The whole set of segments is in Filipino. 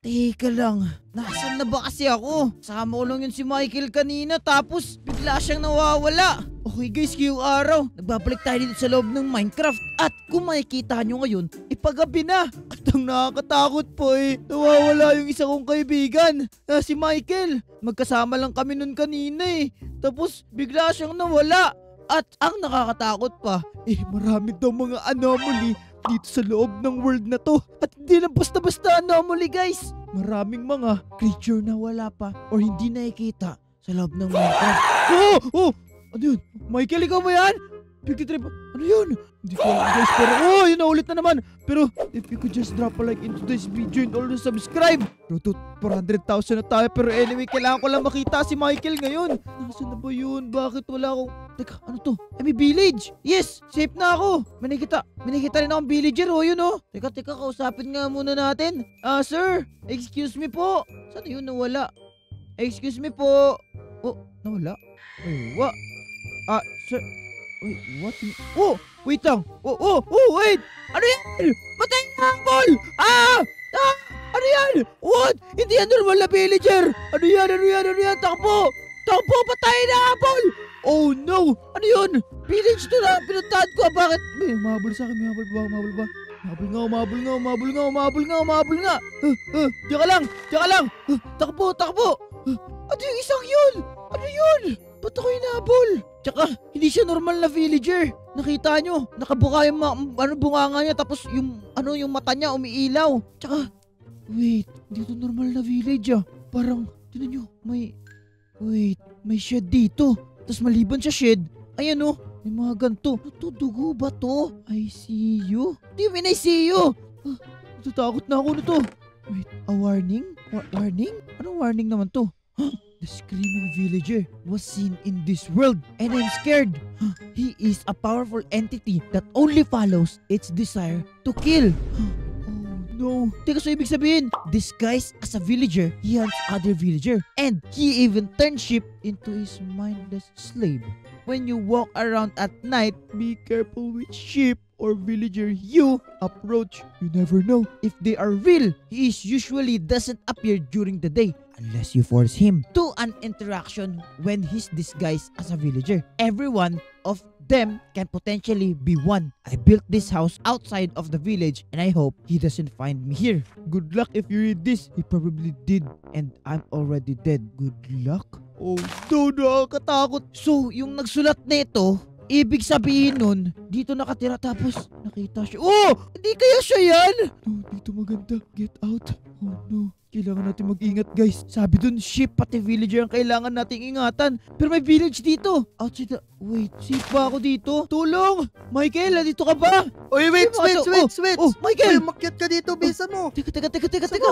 Teka lang, nasan na ba kasi ako? Sama ko lang yun si Michael kanina tapos bigla siyang nawawala. Okay guys, ngayong araw, nagbabalik tayo dito sa loob ng Minecraft. At kung makikita nyo ngayon, ipagabi na. At ang nakakatakot po nawawala yung isa kong kaibigan, si Michael. Magkasama lang kami nun kanina Tapos bigla siyang nawala. At ang nakakatakot pa, marami daw mga anomaly dito sa loob ng world na to. At hindi lang basta-basta anomaly guys. Maraming mga creature na wala pa or hindi nakikita sa loob ng Minecraft. Oh! Ano yun? Michael, ikaw ba yan? Big trip. Ano yun? Hindi ko alam guys, pero yun na ulit na naman. Pero if you could just drop a like into this video and also subscribe. Road to 400,000 na tayo, pero anyway, kailangan ko lang makita si Michael ngayon. Nasaan na ba yun? Bakit wala akong... Teka, ano to? May village! Yes! Safe na ako! May nakita rin akong villager, yun Teka, kausapin nga muna natin. Sir! Excuse me po! Saan yun nawala? Excuse me po! Oh, nawala? What? Sir... Wait, what? Oh! Wait lang! Wait! Ano yan? Matay na habol! Ano yan? What? Hindi yan normal na villager! Ano yan? Takbo! Patay na habol! Oh no! Ano yun? Village to na pinuntahan ko. Bakit? May mahabol sa akin. May mahabol ba? Mahabol nga. Diyan ka lang. Takbo. Ano yung isang yun? Ano yun? Ba't ako inahabol? Tsaka, hindi siya normal na villager. Nakita nyo, nakabuka yung bunganga niya tapos yung mata niya umiilaw. Tsaka, wait, dito normal na village Parang, tinan nyo, may shed dito. Tapos maliban sa shed, ayan may mga ganito. Dugo ba to? I see you? Di mean I see you? Natatakot na ako nito. Wait, a warning? Warning? Anong warning naman to? The screaming villager was seen in this world and I'm scared. He is a powerful entity that only follows its desire to kill. No. Teka, so ibig sabihin, disguised as a villager, he hunts other villager. And he even turns sheep into his mindless slave. When you walk around at night, be careful which sheep or villager you approach. You never know if they are real. He usually doesn't appear during the day unless you force him to an interaction when he's disguised as a villager. Everyone of them can potentially be one. I built this house outside of the village and I hope he doesn't find me here. Good luck if you read this. He probably did and I'm already dead. Good luck? Oh no, nakakatakot. So, yung nagsulat nito, ibig sabihin nun, dito nakatira tapos nakita siya. Oh! Hindi kaya siya yan? No, dito maganda. Get out. Oh no. Kailangan natin mag-ingat guys. Sabi dun, sheep pati villager ang kailangan nating ingatan. Pero may village dito. Outside the... Wait, safe ba ako dito? Tulong! Michael, dito ka ba? Oy, wait! Oh, Michael! Makyat ka dito, bisa mo. Teka.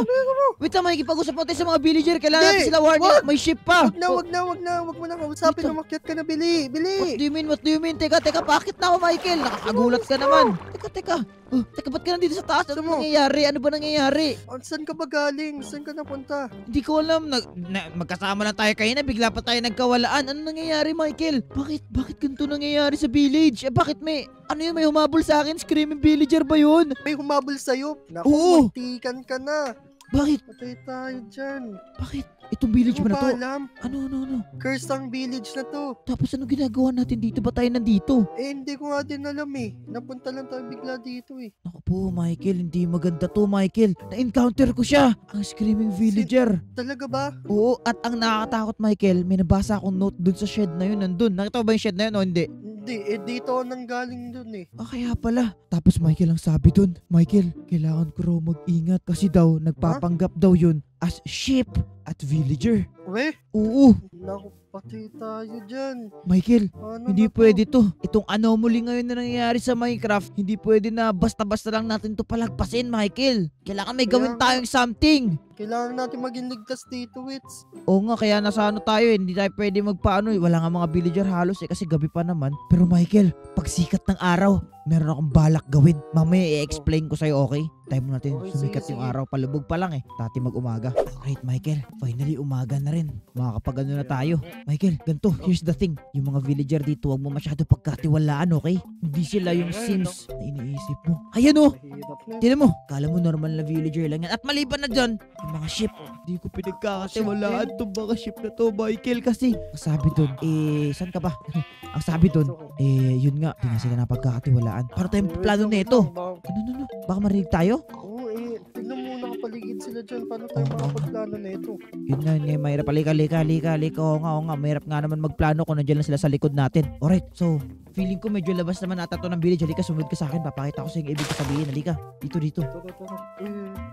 Wait lang, makikipag-usap natin sa mga villager. Kailangan natin sila warning. May sheep pa. Wag mo na kausapin na makyat ka na, bili. What do you mean? Teka, bakit na ako, Michael? Nakakagulat ka naman. Teka. Teka, ba't ka nandito sa taas? Ano ba nangyayari? Saan ka ba galing? Saan ka napunta? Hindi ko alam. Magkasama lang tayo kayo na bigla pa tayo nagkawalaan. Ano nangyayari, Michael? Bakit ganito nangyayari sa village? Bakit may humabol sa akin? Screaming villager ba yun? May humabol sa'yo? Naku, Oo. muntikan ka na. Bakit? Patay tayo dyan. Bakit? Itong village ba na to? alam. Ano? Curse ang village na to. Tapos ano ginagawa natin dito? Ba tayo nandito? Hindi ko nga din alam Napunta lang tayo bigla dito Naku po, Michael. Hindi maganda to, Michael. Na-encounter ko siya. Ang screaming villager. Talaga ba? Oo, at ang nakakatakot, Michael, may nabasa akong note dun sa shed na yun. Nandun. Nakita mo ba yung shed na yun o hindi? Hindi, dito ako nanggaling dun Kaya pala. Tapos Michael ang sabi dun, Michael, kailangan ko raw mag-ingat kasi daw, nagpapanggap daw yun as sheep at villager. Oo. Naku, patay tayo dyan. Michael, Ano hindi na to? pwede to. Itong anomaly ngayon na nangyayari sa Minecraft, hindi pwede na basta-basta lang natin to palagpasin, Michael. Kailangan may gawin tayong something. Kailangan natin maging ligtas dito, Wits. Oo nga, kaya nasa tayo hindi tayo pwede magpaano Wala nga mga villager halos kasi gabi pa naman. Pero Michael, pag sikat ng araw, meron akong balak gawin. Mamaya i-explain ko sa'yo, okay? Time natin Okay, sumikat sige. yung araw. Palubog pa lang dati mag-umaga. Alright, Michael, finally umaga na rin. Makakapag na tayo. Michael, ganito, here's the thing. Yung mga villager dito, huwag mo masyado pagkatiwalaan, okay? Hindi sila yung Sims na iniisip mo. Ayan oh! Mahirap na. Tinan mo, kala mo normal na villager lang yan. At maliban na dyan, yung mga ship. Hindi ko pinagkakatiwalaan itong mga ship na to, Michael. Kasi, ang sabi dun, saan ka ba? Ang sabi dun, yun nga, di nga sila napagkakatiwalaan. Para tayong plano na ito. Ano? Baka marinig tayo? Oo tignan mo nakapaligid sila dyan. Paano tayo makapagplano na ito? Yun nga, mahirap. Halika. Oo nga. Mahirap nga naman magplano kung nandiyan lang sila sa likod natin. Alright, so, feeling ko medyo labas naman ata to ng village. Halika, sumunod ka sa akin. Papakita ko sa yung ibig ko sabihin. Halika, dito. Tara.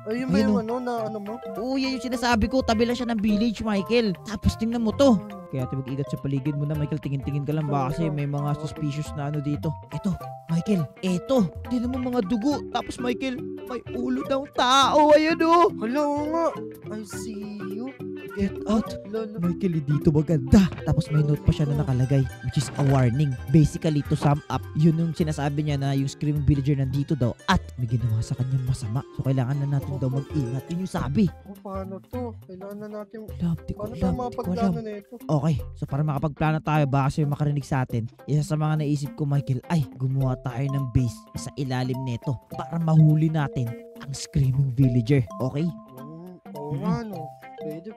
Ayun ba yung ano mo? Oo, yan yung sinasabi ko. Tabi lang siya ng village, Michael. Tapos tingnan mo to. Kaya mag-ingat sa paligid mo na, Michael. Tingin-tingin ka lang ba kasi may mga suspicious na ano dito. Eto, Michael. Eto. Tingnan mo mga dugo. Tapos, Michael, may ulo ng tao. Ayan o. Hala, oo nga. I see you. Get out. Lolo. Michael, dito maganda. Tapos may note pa siya na nakalagay, which is a warning. Basically, to sum up, yun yung sinasabi niya na yung screaming villager nandito daw at may ginawa sa kanyang masama. So, kailangan na natin daw mag-ingat. Yun yung sabi. Paano to? Kailangan na natin. Di ko Paano alam. tayo makapagplano na ito? Okay, so para makapagplano tayo, baka kasi makarinig sa atin, isa sa mga naisip ko, Michael, ay gumawa tayo ng base sa ilalim nito para mahuli natin ang screaming villager. Okay? Oo nga no. Pwede.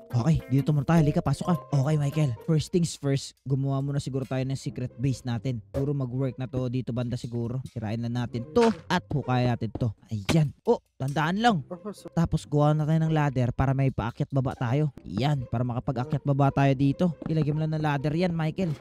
Okay, dito muna tayo. Halika, pasok ka. Okay, Michael. First things first, gumawa muna siguro tayo ng secret base natin. Puro mag-work na to dito banda siguro. Sirain na natin to at hukay natin to. Ayan. Oh, tandaan lang. Tapos gawa na tayo ng ladder para may paakyat baba tayo. Yan, para makapag-akyat baba tayo dito. Ilagay mo lang ng ladder yan, Michael.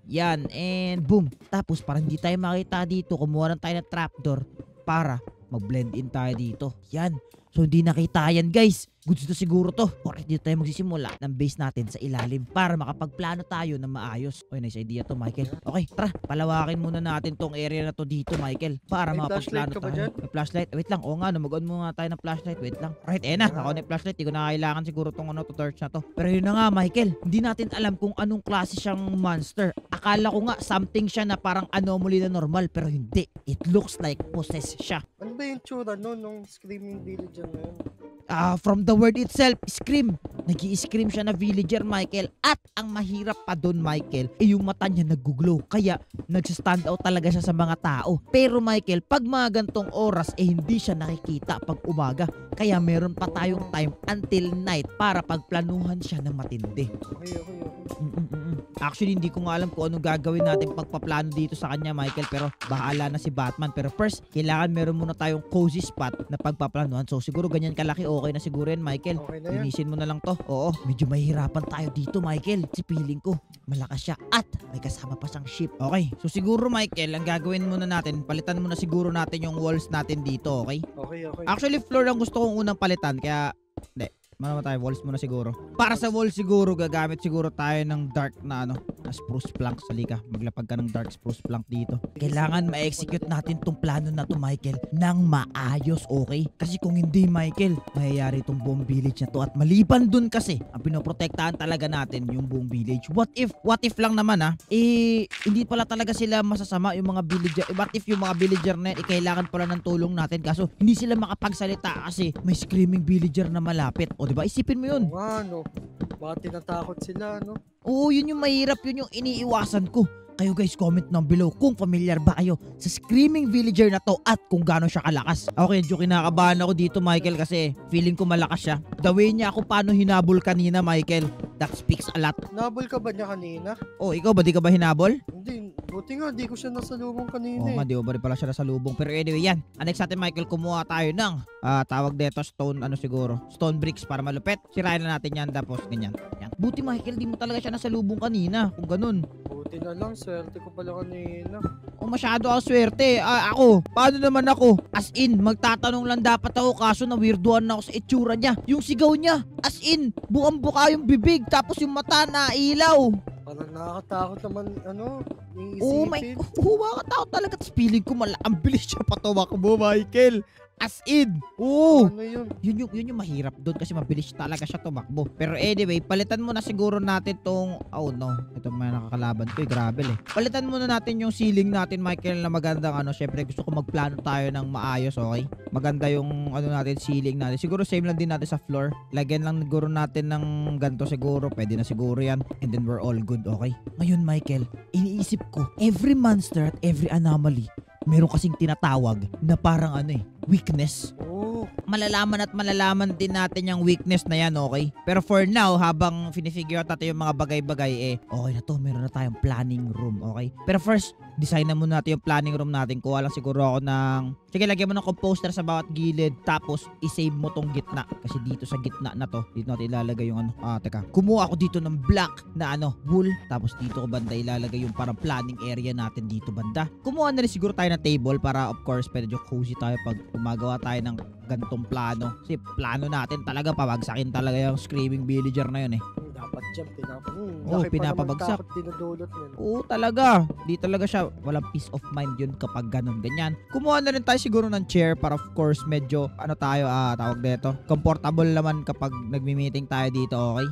Yan, and boom. Tapos para hindi tayo makita dito, kumuha lang tayo ng trapdoor para mag-blend in tayo dito. Yan. So hindi nakita yan, guys. Goods na siguro to. Alright, dito tayo magsisimula ng base natin sa ilalim para makapagplano tayo na maayos. Oy, nice idea to, Michael. Okay, tara. Palawakin muna natin tong area na to dito, Michael. Para May makapagplano flashlight ka ba tayo. dyan? May flashlight. Wait lang. Oo nga, mag-on muna tayo ng flashlight. Wait lang. Alright, na. Ako na yung flashlight. Hindi ko na kailangan siguro tong to torch na to. Pero yun na nga, Michael. Hindi natin alam kung anong klase siyang monster. Akala ko nga something siya na parang anomaly na normal. Pero hindi. It looks like possessed siya. Ano ba yung tsura nung screaming villager na yun? From the word itself, scream. Nag-i-scream siya na villager, Michael. At ang mahirap pa doon, Michael, yung mata niya nag-glow. Kaya nag-stand out talaga siya sa mga tao. Pero Michael, pag mga gantong oras, hindi siya nakikita pag umaga. Kaya meron pa tayong time until night para pagplanuhan siya ng matindi. Okay. Actually, hindi ko nga alam kung anong gagawin natin pagpaplano dito sa kanya, Michael. Pero bahala na si Batman. Pero first, kailangan meron muna tayong cozy spot na pagpaplanuhan. So siguro ganyan kalaki, okay na siguro yan, Michael. Okay na yan. Linisin mo na lang to. Oo, medyo mahihirapan tayo dito, Michael. Kasi feeling ko, malakas siya at may kasama pa siyang ship. Okay, so siguro, Michael, ang gagawin muna natin, palitan muna siguro natin yung walls natin dito, okay? Okay. Actually, floor ang gusto kong unang palitan, kaya, hindi. Ano tayo, walls muna siguro. Para sa walls siguro, gagamit siguro tayo ng dark na spruce plank. Salika, maglapag ka ng dark spruce plank dito. Kailangan ma-execute natin tong plano na to, Michael, ng maayos, okay? Kasi kung hindi, Michael, mayayari itong buong village na to. At maliban dun kasi, ang pinoprotektahan talaga natin yung buong village. What if lang naman hindi pala talaga sila masasama yung mga villager. What if yung mga villager na yan, kailangan pala ng tulong natin. Kaso, hindi sila makapagsalita kasi may screaming villager na malapit. O diba? Isipin mo yun. Oo nga no. Baka tinatakot sila no? Oo, yun yung mahirap. Yun yung iniiwasan ko. Kayo guys, comment down below kung familiar ba kayo sa screaming villager na to at kung gaano siya kalakas. Okay, medyo kinakabahan ako dito, Michael, kasi feeling ko malakas siya. The way niya ako paano hinabol kanina, Michael, that speaks a lot. Nabol ka ba niya kanina? Oh, ikaw ba? Di ka ba hinabol? Hindi. Buti nga, di ko siya nasalubong kanina Oo nga, di ba rin pala siya nasalubong. Pero anyway, yan. Next natin, Michael, kumuha tayo ng tawag dito, stone, stone bricks para malupit. Sirain na natin yan, tapos ganyan. Yan. Buti, Michael, di mo talaga siya nasalubong kanina. Kung ganun. Buti na lang, swerte ko pala kanina. O masyado ako swerte. Ako, paano naman ako? As in, magtatanong lang dapat ako kaso na weirdoan na ako sa itsura niya. Yung sigaw niya, as in, buang-buka yung bibig tapos yung mata na ilaw. Parang nakakatakot naman, iisipin. Oh my, makakatakot talaga. Tapos feeling ko ang bilis siya patawa ko mo, Michael. As in. Oo. Ano yun? Yun yung mahirap doon kasi mabilis talaga siya tumakbo. Pero anyway, palitan muna siguro natin tong, oh no, ito may nakakalaban ko, grabe eh. Palitan muna natin yung ceiling natin, Michael, na magandang ano. Syempre gusto ko magplano tayo ng maayos, okay? Maganda yung ano natin, ceiling natin. Siguro same lang din natin sa floor. Lagyan lang siguro natin ng ganito siguro. Pwede na siguro yan. And then we're all good, okay? Ngayon, Michael, iniisip ko, every monster at every anomaly, meron kasing tinatawag na parang ano eh, weakness. Oo. Malalaman at malalaman din natin yung weakness na yan, okay? Pero for now, habang finifigure out natin yung mga bagay-bagay, eh, okay na to, meron na tayong planning room, okay? Pero first, design na muna natin yung planning room natin. Kuha lang siguro ako ng, sige, lagyan mo ng composter sa bawat gilid, tapos isave mo tong gitna. Kasi dito sa gitna na to, dito natin ilalagay yung ano, teka, kumuha ako dito ng black na ano, wool, tapos dito ko banda ilalagay yung parang planning area natin dito banda. Kumuha na rin siguro tayo ng table para of course, medyo cozy tayo pag gumagawa tayo ng ganitong plano. Kasi plano natin talaga, pabagsakin talaga yung screaming villager na yun eh. Dapat dyan, Oo, pinapabagsak. Dinudulot yan. Oo, talaga. Di talaga siya, walang peace of mind yun kapag ganun, ganyan. Kumuha na rin tayo siguro ng chair para of course medyo, ano tayo, tawag dito, comfortable naman kapag nagmi-meeting tayo dito, okay?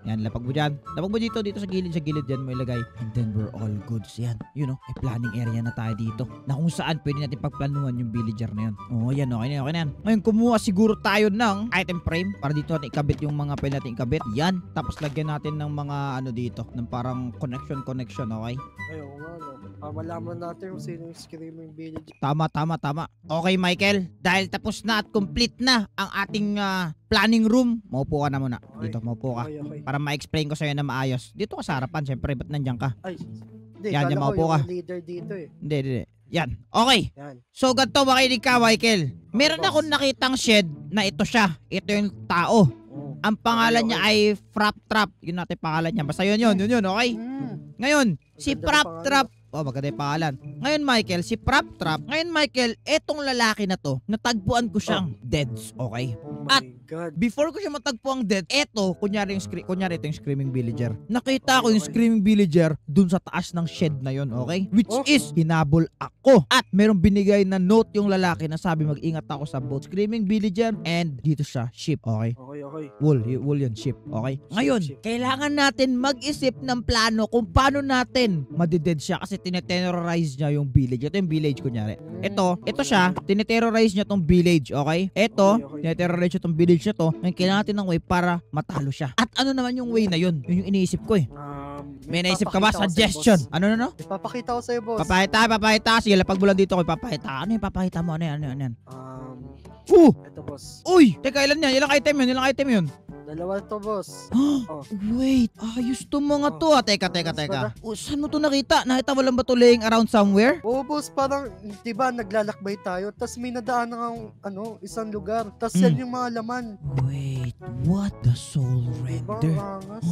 Yan, lapag mo dyan. Lapag mo dito sa gilid dyan mo ilagay. And then we're all good. So yan, you know, may planning area na tayo dito. Na kung saan pwede natin pagplanuhan yung villager na yun. Oo, yan, okay na yan. Ngayon, kumuha siguro tayo ng item frame para dito natin ikabit yung mga pwede natin ikabit. Yan, tapos lagyan natin ng mga ano dito, ng parang connection, okay? Ayaw nga, no. Malaman natin kung sino yung screaming village. Tama. Okay, Michael, dahil tapos na at complete na ang ating planning room, maupo ka na muna. Dito, maupo ka. Okay. Para ma-explain ko sa'yo na maayos. Dito ka sa harapan, syempre, ba't nandiyan ka? Ay, hindi. Yan, Kala maupo ko ka. yung leader dito eh. Hindi. Yan. Okay. Yan. So, ganito, makinig ka, Michael. Meron Boss. akong nakitang shed na ito siya. Ito yung tao. Oo. Ang pangalan Okay. niya ay Frap Trap. Yun natin pangalan niya. Basta yun, okay? Ngayon, si Maganda Frap yung Trap, maganda yung pangalan. Ngayon, Michael, si Frap Trap, etong lalaki na to, natagpuan ko siyang deads, okay? Oh my At God. before ko siya matagpo ang dead, kunyari ito yung screaming villager. Nakita ko yung screaming villager dun sa taas ng shed na yon, okay? Which is, hinabol ako. At merong binigay na note yung lalaki na sabi, mag-ingat ako sa boat. Screaming villager and dito siya, ship, okay? Okay. Wool yun, ship, okay? Ngayon, kailangan natin mag-isip ng plano kung paano natin madided siya kasi tineterrorize niya yung village. Ito yung village, kunyari. Ito siya, tineterrorize niya tong village, okay? Okay. Tineterrorize niya tong village na to. Ngayon, kailangan natin ng way para matalo siya. At ano naman yung way na yun? Yun yung iniisip ko eh. May naisip ka ba? papakita ko sa'yo, Suggestion. boss. Ano? Ipapakita ko sa'yo, boss. Papahita. Sige, lapag mo lang dito ko ipapahita. Ano yung papahita mo? Ano yan? Ito, boss. Uy! Teka, ilan yan? Ilang item yun? Dalawa to, boss. Wait, ayos to mga to. Teka. Basta. Saan mo to nakita? Nakita mo lang ba to laying around somewhere? Oo, boss, parang, di ba, naglalakbay tayo, tas may nadaan ng isang lugar, tas yan yung mga laman. Wait, what the soul Diba, render? ang angas?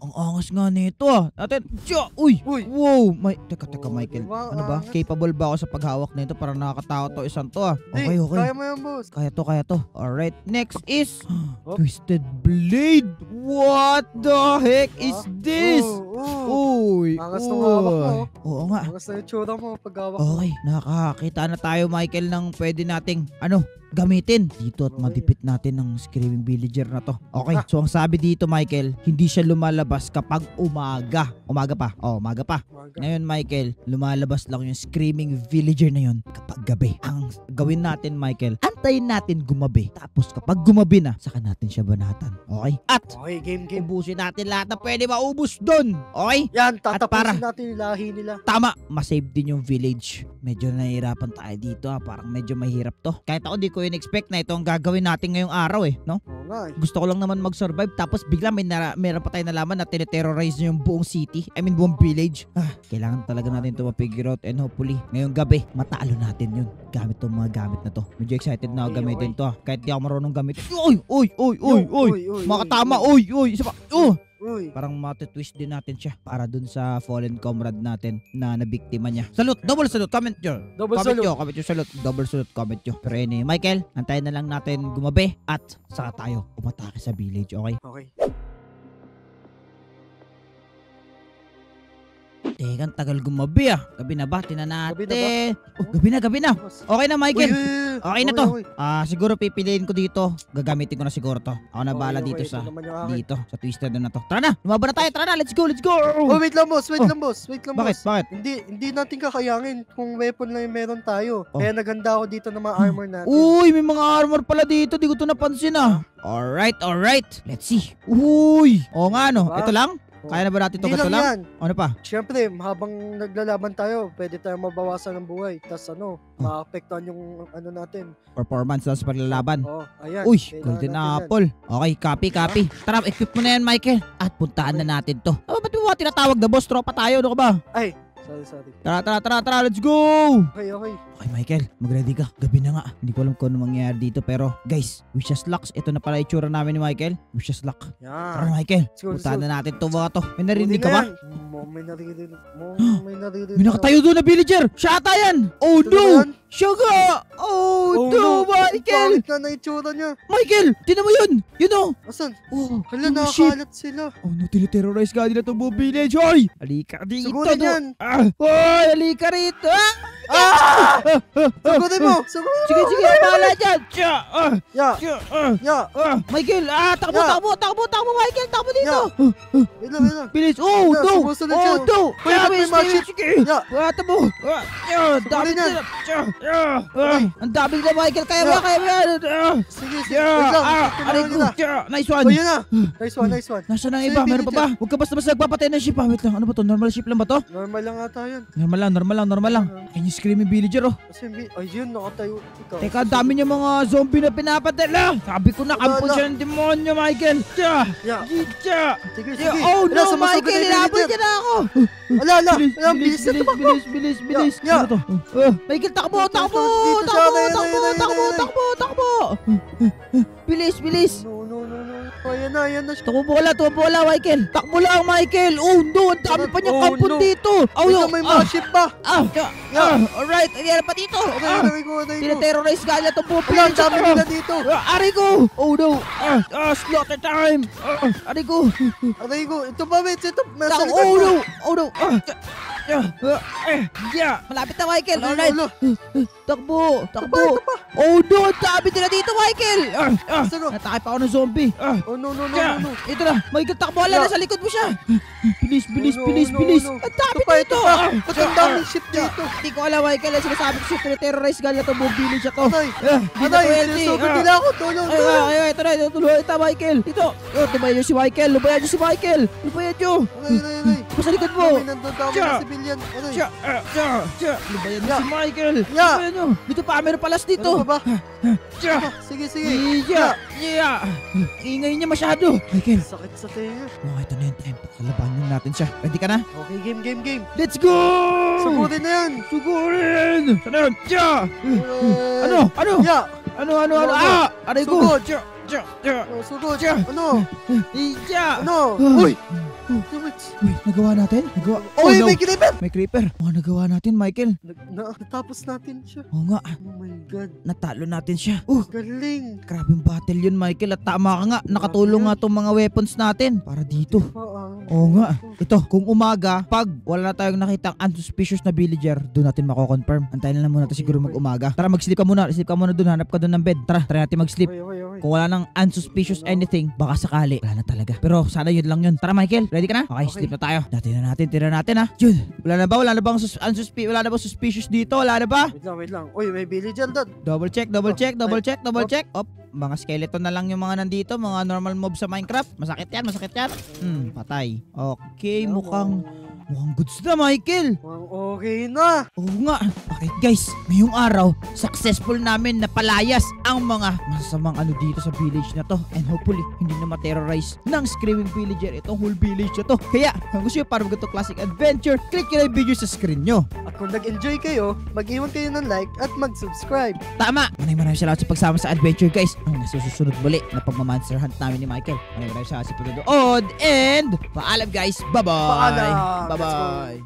Ang angas nga nito Atin, uy! Uy! Wow! Teka, Oh, Michael. diba, Ano ba? angas? Capable ba ako sa paghawak nito? Parang nakakatakot to isang to Di, Okay. kaya mo yan, boss. Kaya to. Alright. Next is Hop. Twisted Blade. What the heck is this? Uy! Angas ng hawak mo. Oo nga. Angas na yung tsura mo pag hawak mo. Okay, nakakakita na tayo, Michael, ng pwede nating, gamitin dito at Okay. madipit natin ng screaming villager na to. Okay, so ang sabi dito, Michael, hindi siya lumalabas kapag umaga. Umaga pa. Umaga. Ngayon, Michael, lumalabas lang yung screaming villager na yun kapag gabi. Ang gawin natin, Michael, antayin natin gumabi. Tapos kapag gumabi na, saka natin siya banatan. Okay? At Okay, game. ubusin natin lahat na pwede maubos doon. Okay? Yan, para- tatapusin natin yung lahi nila. Tama, masave din yung village. Medyo nahihirapan tayo dito parang medyo mahirap to. Kahit ako di ko in-expect na ito ang gagawin natin ngayong araw no? Oo nga eh. Gusto ko lang naman mag-survive tapos bigla meron pa tayo nalaman na tineterrorize niya yung buong city. I mean buong village. Kailangan talaga natin ito ma-figure out and hopefully ngayong gabi matalo natin yun. Gamit tong mga gamit na to. Medyo excited na ako Okay, gamitin okay. to Kahit di ako marunong gamitin. Uy! Makatama, Isa pa. Uy. Parang matitwist din natin siya para dun sa fallen comrade natin na nabiktima niya. Salute! Double salute! Comment nyo! Double Comment salute. nyo! Comment nyo! Salute! Double salute! Comment nyo! Pero anyway, Michael, antayin na lang natin gumabi at saka tayo umatake sa village, okay? Okay. Okay, so ang sabi dito, Michael, hindi siya lumalabas kapag umaga. Okay, so ang gawin natin, Michael, antayin na lang natin gumabi at saka tayo umatake sa village, okay? Okay. Okay. Okay. Teka, ang tagal gumabi ah. Gabi na ba? Tinan Gabi na ba? natin. Oh, gabi na. Okay na, Michael. Okay na to. Siguro pipiliin ko dito. Gagamitin ko na siguro to. Ako na bahala dito sa twisted na to. Tara na, lumaban na tayo. Tara na, let's go. Oh, wait lang boss. Bakit? Hindi natin kakayangin kung weapon lang yung meron tayo. Kaya naganda ako dito ng mga armor natin. Uy, may mga armor pala dito. Di ko to napansin ah. Alright. Let's see. Uy. Oo nga no. Ito lang? Kaya na ba natin ito Hindi gato lang lang? yan. Ano pa? Siyempre, habang naglalaban tayo, pwede tayong mabawasan ng buhay. Tapos maapektuhan yung natin. Performance lang sa paglalaban. Oh, ayan. Uy, Kailangan golden natin yan. apple. Okay, copy. Tara, equip mo na yan, Michael. At puntaan na natin to. Ba't mo ba tinatawag na boss? Tropa tayo, ano ka ba? Ay, sorry. Tara, let's go! Okay. Okay, Michael, mag-ready ka. Gabi na nga. Hindi ko alam kung ano mangyayari dito. Pero, guys, wishes luck. Ito na pala itsura namin ni Michael. Wishes luck. Tara, Yan. Michael. Let's go. Puntaan na natin to mga to. May narinig ka ba? May naririnig. May nakatayo doon na villager. Siya ata yan. Oh Ito na no! yan? Siya nga! Oh no, Michael! Bakit na itsura niya? Michael! Tinan mo yun! Yun oh! Asan? Oh, Hala, yung ship. nakakalat sila. Oh no, tiniterrorize ka nila itong buong village. Hoy! Halika dito. Sugurin no. yan. Hoy! Halika rito. Sugurin mo! Sige, bahala dyan. Ya! Michael, takbo, Michael, takbo dito. Wait lang. Bilis. Oh Ya, no! sumusunod siya. Oh no! Hoy, ba't may mga ship? Sige. Ya! Takbo. Dami Sugurin yan. na. Ang dami na, Michael. Kaya mo yan. Sige. Wait lang. Aray ko. Nice one. Oh, yun na. Nice one. Nasaan ang iba? Meron pa ba? Huwag ka basta nagpapatay ng ship ha. Wait lang. Ano ba to? Normal ship lang ba to? Normal lang ata yun. Normal lang. Can you scream yung villager oh? Kasi, ayun, nakatayo. Teka, ang dami niya mga zombie na pinapatay. Sabi ko na, kampo siya ng demonyo, Michael. Ya. Sige. Oh Wala, no, sumusugod Michael, na yung inabot villager. niya na ako. Wala. Ang bilis na tumakbo. Bilis. Ya. Ano to? Michael, takbo. Dito siya. Takbo. Bilis. No. Ayan na siya. Takbo wala, Michael. Takbo lang, Michael. Oh no, ang dami pa niyang Oh, kampo no. dito. Oh Wait no. lang, may mga ship pa. Alright, ayan pa dito. Aray ko. Tinaterrorize ka nila itong buong Wala, ang village dami ako. nila dito. Aray ko! Oh no! Slaughter time! Aray ko! Aray ko. Ito ba, Mets? Ito. Nasa likod Oh mo. no! Oh no! Malapit na, Michael! Alright! Takbo! Ito pa. Oh no! Ang dami nila dito, Michael! Sino? Natake pa ako ng zombie! Oh, no. Ito na! Michael, takbo! Wala, nasa likod mo siya! Bilis! No. Ang dami Ito pa. dito! Ba't ang daming ship dito? Hindi ko alam, Michael. Sinasabi ko siya, terrorize ka nila itong buong village ako. Aray, sinusugod nila ako. Tulong. Ay, ito na, tulungan kita, Michael. Dito. Tumayo si Michael. Lubayan niyo si Michael. Aray. Sa likod mo. May nandun dami na civilian. Aray. Lubayan niyo si Michael. Ya. Lubayan niyo. Dito pa, meron palas Ano dito. pa ba? Sige. Yeah. Ingay niya masyado. Michael. Sakit sa tenga. Okay, ito na yung time. Pakalabanin natin siya. Ready ka na? Okay, game. Let's go! Sugurin na yan. Sugurin! Sana yun? Ano? Ya. Ano? Aray ko! Sugod. Tsa! Sugod. Tsa. Ano? Iya! Ano? Uy! Damage. Uy, nagawa natin? Oh Uy, no! may creeper. May creeper. Nagawa natin, Michael. Natapos natin siya. Oo nga, Oh my God. natalo natin siya. Galing. Grabing battle yun, Michael. At tama ka nga, nakatulong nga tong mga weapons natin para dito. Oo nga. Ito, kung umaga, pag wala na tayong nakitang unsuspicious na villager, doon natin mako-confirm. Antayin na lang muna siguro mag-umaga. Tara, mag-sleep ka muna. Sleep ka muna doon. Hanap ka doon ng bed. Try natin mag-sleep. Okay. Kung wala nang unsuspicious anything, baka sakali. Wala na talaga. Pero sana yun lang yun. Tara, Michael. Ready ka na? Okay, sleep na tayo. Tira natin ha. Yun. Wala na bang suspicious dito? Wala na ba? Wait lang. Uy, may villager doon. Double check. Op, mga skeleton na lang yung mga nandito. Mga normal mob sa Minecraft. Masakit yan. Patay. Okay, mukhang goods na, Michael. Okay na. Oo nga. Bakit guys, ngayong araw, successful namin na palayas ang mga masasamang dito sa village na to. And hopefully, hindi na ma-terrorize ng screaming villager itong whole village na to. Kaya, kung gusto nyo para mag-ito classic adventure, click nyo na yung video sa screen nyo. At kung nag-enjoy kayo, mag-iwan kayo ng like at mag-subscribe. Tama! Maraming salamat sa pagsama sa adventure guys. Ang nasusunod muli na pagmamonster hunt namin ni Michael. Maraming salamat sa panonood. And paalam guys. Bye-bye! Paalam! Let's go. Bye-bye!